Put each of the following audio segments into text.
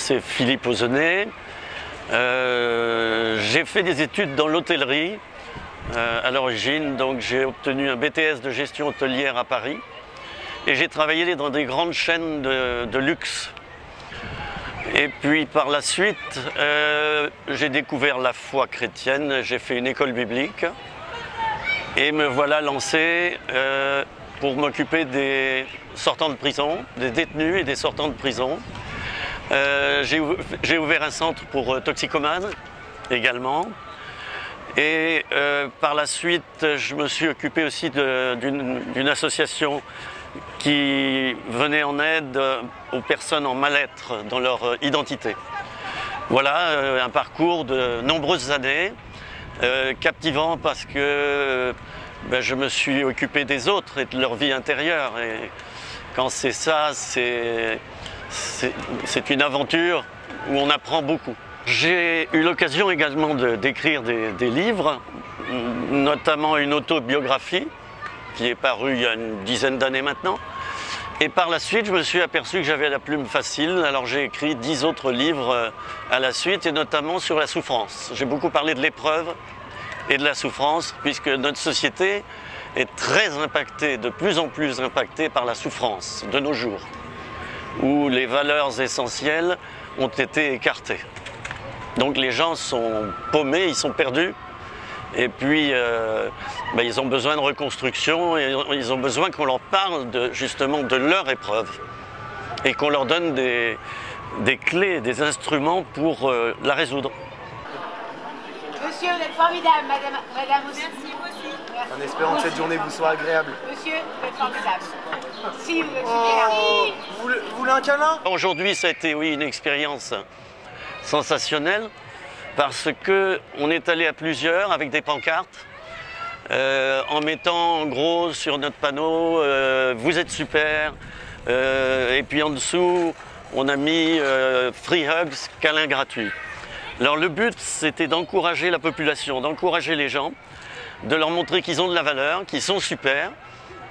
c'est Philippe Ozonnet. J'ai fait des études dans l'hôtellerie à l'origine, donc j'ai obtenu un BTS de gestion hôtelière à Paris et j'ai travaillé dans des grandes chaînes de luxe. Et puis par la suite, j'ai découvert la foi chrétienne, j'ai fait une école biblique et me voilà lancé pour m'occuper des sortants de prison, des détenus et des sortants de prison. J'ai ouvert un centre pour toxicomanes également. Et par la suite, je me suis occupé aussi d'une association qui venait en aide aux personnes en mal-être dans leur identité. Voilà un parcours de nombreuses années, captivant parce que je me suis occupé des autres et de leur vie intérieure. Et quand c'est ça, c'est une aventure où on apprend beaucoup. J'ai eu l'occasion également d'écrire des livres, notamment une autobiographie qui est parue il y a une dizaine d'années maintenant. Et par la suite, je me suis aperçu que j'avais la plume facile, alors j'ai écrit 10 autres livres à la suite, et notamment sur la souffrance. J'ai beaucoup parlé de l'épreuve et de la souffrance, puisque notre société est très impactée, de plus en plus impactée par la souffrance de nos jours, où les valeurs essentielles ont été écartées. Donc les gens sont paumés, ils sont perdus, et puis ils ont besoin de reconstruction, et ils ont besoin qu'on leur parle justement de leur épreuve, et qu'on leur donne des clés, des instruments pour la résoudre. Monsieur, vous êtes formidable, madame aussi. Merci, vous aussi. Merci. En espérant que cette journée vous soit agréable. Monsieur, vous êtes formidable. Si, vous êtes Oh, vous voulez un câlin? Aujourd'hui, ça a été, oui, une expérience sensationnelle, parce qu'on est allé à plusieurs avec des pancartes, en mettant en gros sur notre panneau vous êtes super, et puis en dessous on a mis free hugs, câlins gratuits. Alors le but, c'était d'encourager la population, d'encourager les gens, de leur montrer qu'ils ont de la valeur, qu'ils sont super,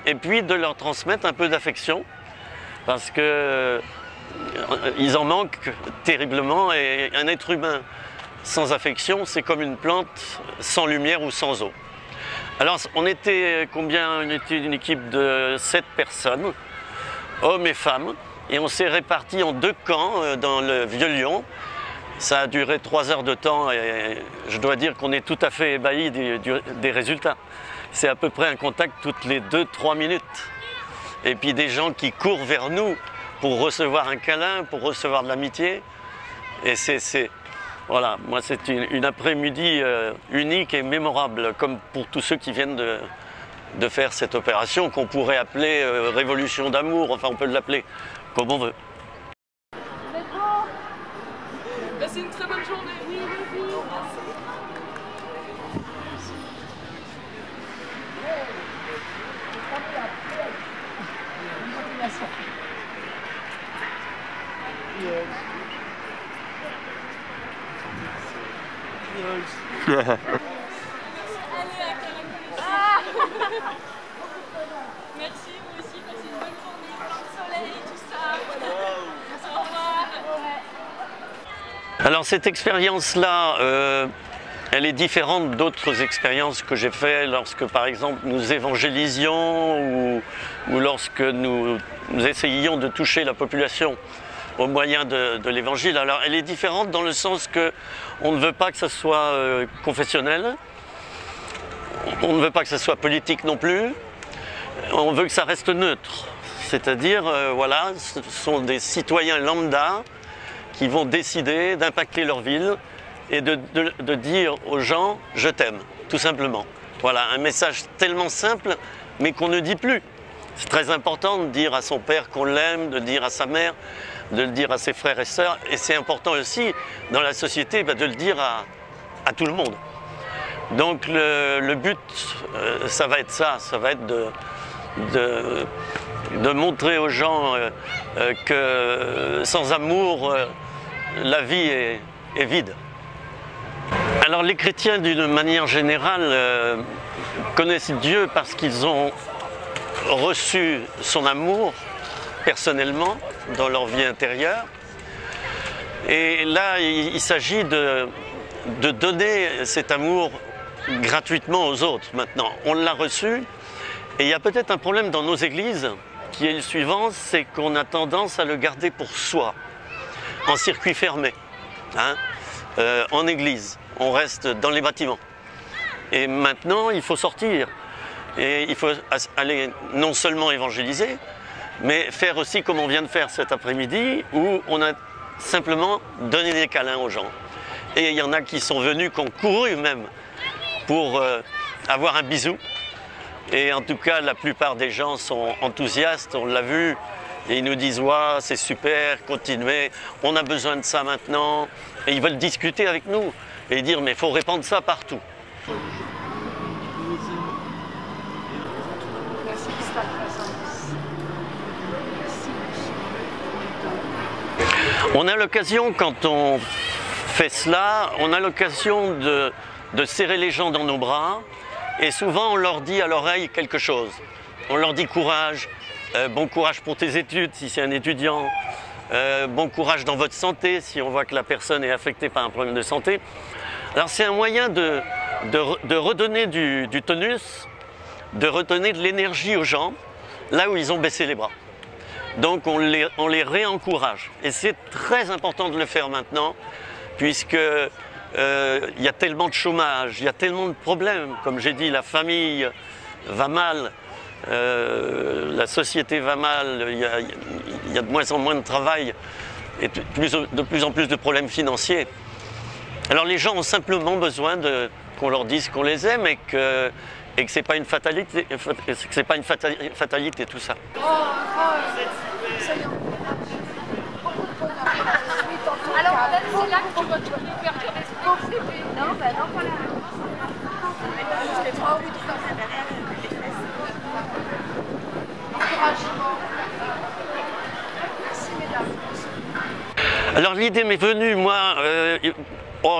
et puis de leur transmettre un peu d'affection, parce que ils en manquent terriblement, et un être humain sans affection, c'est comme une plante sans lumière ou sans eau. Alors on était combien? On était une équipe de 7 personnes, hommes et femmes, et on s'est répartis en 2 camps dans le Vieux-Lyon. Ça a duré 3 heures de temps, et je dois dire qu'on est tout à fait ébahis des résultats. C'est à peu près un contact toutes les 2-3 minutes. Et puis des gens qui courent vers nous pour recevoir un câlin, pour recevoir de l'amitié. Et voilà, moi c'est une après-midi unique et mémorable, comme pour tous ceux qui viennent de faire cette opération, qu'on pourrait appeler révolution d'amour, enfin on peut l'appeler comme on veut. Passez une très bonne journée. Oui, merci. Merci, vous aussi, passez une bonne journée, plein de soleil, tout ça. Au revoir. Alors cette expérience-là, elle est différente d'autres expériences que j'ai faites lorsque par exemple nous évangélisions ou lorsque nous essayions de toucher la population au moyen de l'évangile. Alors elle est différente dans le sens qu'on ne veut pas que ce soit confessionnel, on ne veut pas que ce soit politique non plus, on veut que ça reste neutre. C'est-à-dire, voilà, ce sont des citoyens lambda qui vont décider d'impacter leur ville et de dire aux gens « je t'aime », tout simplement. Voilà, un message tellement simple, mais qu'on ne dit plus. C'est très important de dire à son père qu'on l'aime, de dire à sa mère, de le dire à ses frères et sœurs, et c'est important aussi dans la société de le dire à tout le monde. Donc le but, ça va être ça, ça va être de montrer aux gens que sans amour, la vie est vide. Alors les chrétiens, d'une manière générale, connaissent Dieu parce qu'ils ont reçu son amour personnellement dans leur vie intérieure. Et là, il s'agit de donner cet amour gratuitement aux autres maintenant. On l'a reçu et il y a peut-être un problème dans nos églises qui est le suivant, c'est qu'on a tendance à le garder pour soi, en circuit fermé, hein, en église. On reste dans les bâtiments. Et maintenant, il faut sortir. Et il faut aller non seulement évangéliser, mais faire aussi comme on vient de faire cet après-midi, où on a simplement donné des câlins aux gens. Et il y en a qui sont venus, qui ont couru même, pour avoir un bisou. Et en tout cas, la plupart des gens sont enthousiastes, on l'a vu. Et ils nous disent, ouais, c'est super, continuez, on a besoin de ça maintenant. Et ils veulent discuter avec nous et dire, mais il faut répandre ça partout. On a l'occasion, quand on fait cela, on a l'occasion de serrer les gens dans nos bras et souvent on leur dit à l'oreille quelque chose. On leur dit courage, bon courage pour tes études si c'est un étudiant, bon courage dans votre santé si on voit que la personne est affectée par un problème de santé. Alors c'est un moyen de redonner du tonus, de redonner de l'énergie aux gens là où ils ont baissé les bras. Donc on les réencourage. Et c'est très important de le faire maintenant, puisque il y a tellement de chômage, il y a tellement de problèmes. Comme j'ai dit, la famille va mal, la société va mal, il y a de moins en moins de travail et de plus en plus de problèmes financiers. Alors les gens ont simplement besoin qu'on leur dise qu'on les aime et que c'est pas une fatalité, tout ça. Alors peut-être c'est là que tu vas te faire te respecter. Non, bah non, pas là. Alors l'idée m'est venue, moi,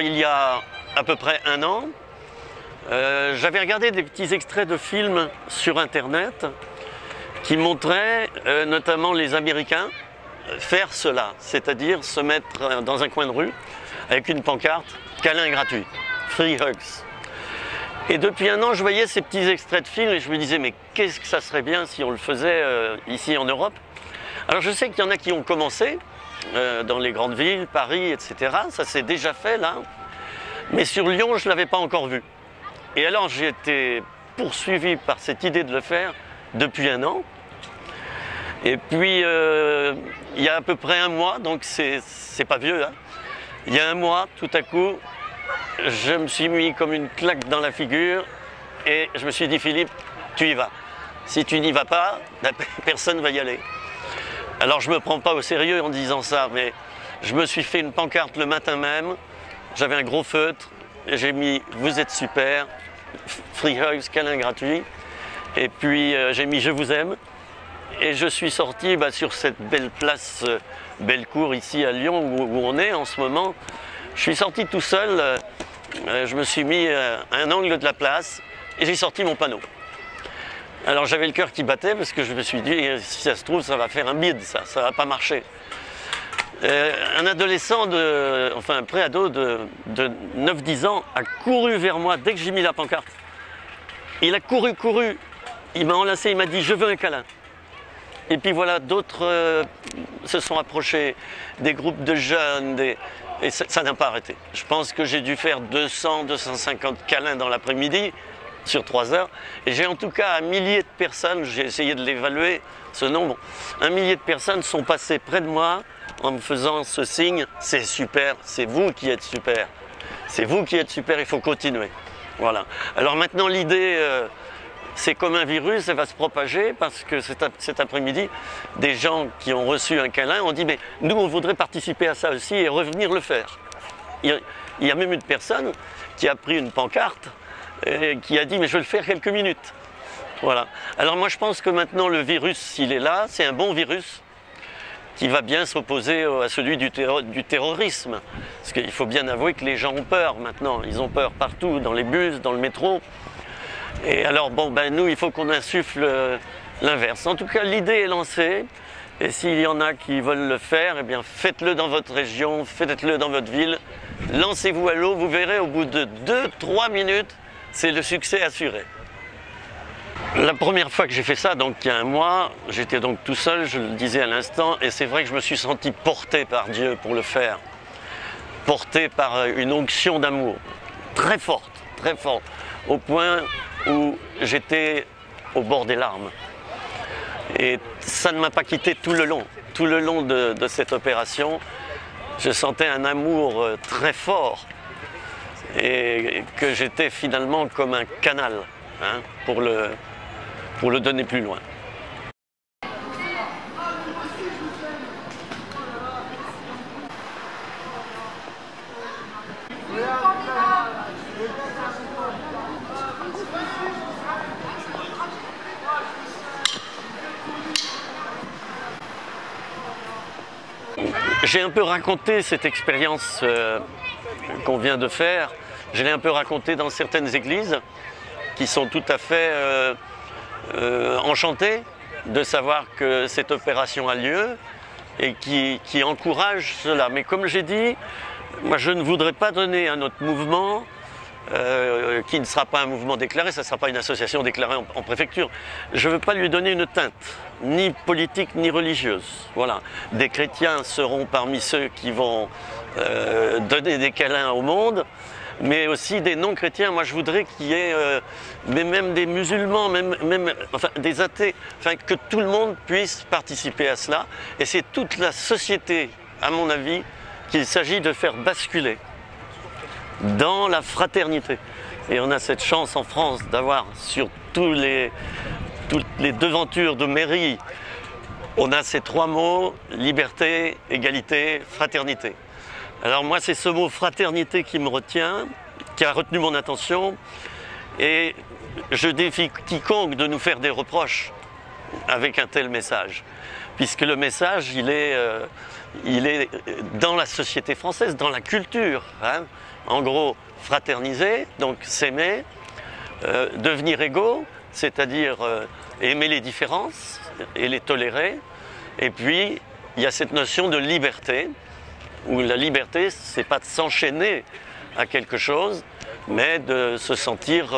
il y a à peu près un an. J'avais regardé des petits extraits de films sur Internet qui montraient notamment les Américains faire cela, c'est-à-dire se mettre dans un coin de rue avec une pancarte « câlin gratuit »,« free hugs ». Et depuis un an, je voyais ces petits extraits de films et je me disais « mais qu'est-ce que ça serait bien si on le faisait ici en Europe ?» Alors je sais qu'il y en a qui ont commencé dans les grandes villes, Paris, etc. Ça s'est déjà fait là, mais sur Lyon, je ne l'avais pas encore vu. Et alors j'ai été poursuivi par cette idée de le faire depuis un an. Et puis il y a à peu près un mois, donc c'est pas vieux, hein. Il y a un mois, tout à coup, je me suis mis comme une claque dans la figure et je me suis dit, Philippe, tu y vas. Si tu n'y vas pas, personne ne va y aller. Alors je ne me prends pas au sérieux en disant ça, mais je me suis fait une pancarte le matin même, j'avais un gros feutre, et j'ai mis « Vous êtes super », free hugs, câlin gratuit, et puis j'ai mis « Je vous aime ». Et je suis sorti sur cette belle place, Bellecour, ici à Lyon, où on est en ce moment. Je suis sorti tout seul, je me suis mis à un angle de la place et j'ai sorti mon panneau. Alors j'avais le cœur qui battait parce que je me suis dit, si ça se trouve, ça va faire un bide, ça ne va pas marcher. Un adolescent, un pré-ado de 9-10 ans a couru vers moi dès que j'ai mis la pancarte. Il a couru, il m'a enlacé, il m'a dit « Je veux un câlin ». Et puis voilà, d'autres se sont approchés, des groupes de jeunes, et ça n'a pas arrêté. Je pense que j'ai dû faire 200-250 câlins dans l'après-midi, sur 3 heures. Et j'ai en tout cas un millier de personnes, j'ai essayé de l'évaluer, ce nombre, un millier de personnes sont passées près de moi en me faisant ce signe, c'est super, c'est vous qui êtes super. C'est vous qui êtes super, il faut continuer. Voilà. Alors maintenant l'idée... c'est comme un virus, ça va se propager parce que cet après-midi, des gens qui ont reçu un câlin ont dit « mais nous on voudrait participer à ça aussi et revenir le faire ». Il y a même une personne qui a pris une pancarte et qui a dit « mais je vais le faire quelques minutes ». Voilà. Alors moi je pense que maintenant le virus, s'il est là, c'est un bon virus qui va bien s'opposer à celui du terrorisme. Parce qu'il faut bien avouer que les gens ont peur maintenant, ils ont peur partout, dans les bus, dans le métro. Et alors, nous, il faut qu'on insuffle l'inverse. En tout cas, l'idée est lancée Et s'il y en a qui veulent le faire, eh bien faites-le dans votre région, faites-le dans votre ville. Lancez-vous à l'eau, vous verrez au bout de 2-3 minutes, c'est le succès assuré. La première fois que j'ai fait ça, donc il y a un mois, j'étais donc tout seul, je le disais à l'instant, et c'est vrai que je me suis senti porté par Dieu pour le faire. Porté par une onction d'amour, très forte, au point où j'étais au bord des larmes. Et ça ne m'a pas quitté tout le long de cette opération. Je sentais un amour très fort et que j'étais finalement comme un canal hein, pour le donner plus loin. J'ai un peu raconté cette expérience qu'on vient de faire. Je l'ai un peu raconté dans certaines églises qui sont tout à fait enchantées de savoir que cette opération a lieu et qui encouragent cela. Mais comme j'ai dit, moi je ne voudrais pas donner à notre mouvement qui ne sera pas un mouvement déclaré, ça ne sera pas une association déclarée en préfecture. Je ne veux pas lui donner une teinte, ni politique ni religieuse. Voilà. Des chrétiens seront parmi ceux qui vont donner des câlins au monde, mais aussi des non-chrétiens. Moi je voudrais qu'il y ait, mais même des musulmans, enfin, des athées, enfin, que tout le monde puisse participer à cela. Et c'est toute la société, à mon avis, qu'il s'agit de faire basculer dans la fraternité. Et on a cette chance en France d'avoir sur toutes les devantures de mairie, on a ces trois mots, liberté, égalité, fraternité. Alors moi c'est ce mot fraternité qui me retient, qui a retenu mon attention, et je défie quiconque de nous faire des reproches avec un tel message, puisque le message il est dans la société française, dans la culture, hein. En gros, fraterniser, donc s'aimer, devenir égaux, c'est-à-dire aimer les différences et les tolérer. Et puis, il y a cette notion de liberté, où la liberté, c'est pas de s'enchaîner à quelque chose, mais de se sentir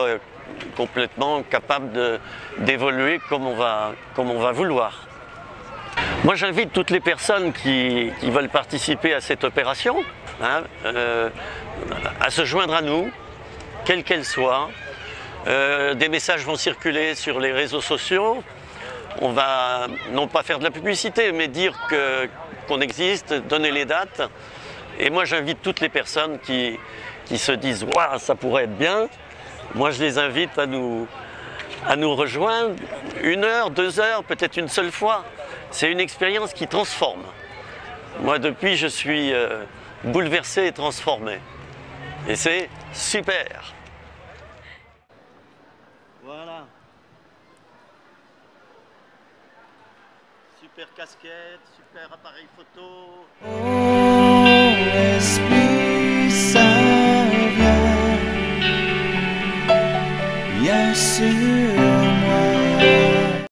complètement capable d'évoluer comme on va vouloir. Moi, j'invite toutes les personnes qui veulent participer à cette opération, hein, à se joindre à nous, quelle qu'elle soit. Des messages vont circuler sur les réseaux sociaux. On va non pas faire de la publicité, mais dire qu'on existe, donner les dates. Et moi, j'invite toutes les personnes qui se disent « Waouh, ça pourrait être bien ». Moi, je les invite à nous rejoindre 1 heure, 2 heures, peut-être une seule fois. C'est une expérience qui transforme. Moi, depuis, je suis bouleversé et transformé. Et c'est super. Voilà. Super casquette, super appareil photo.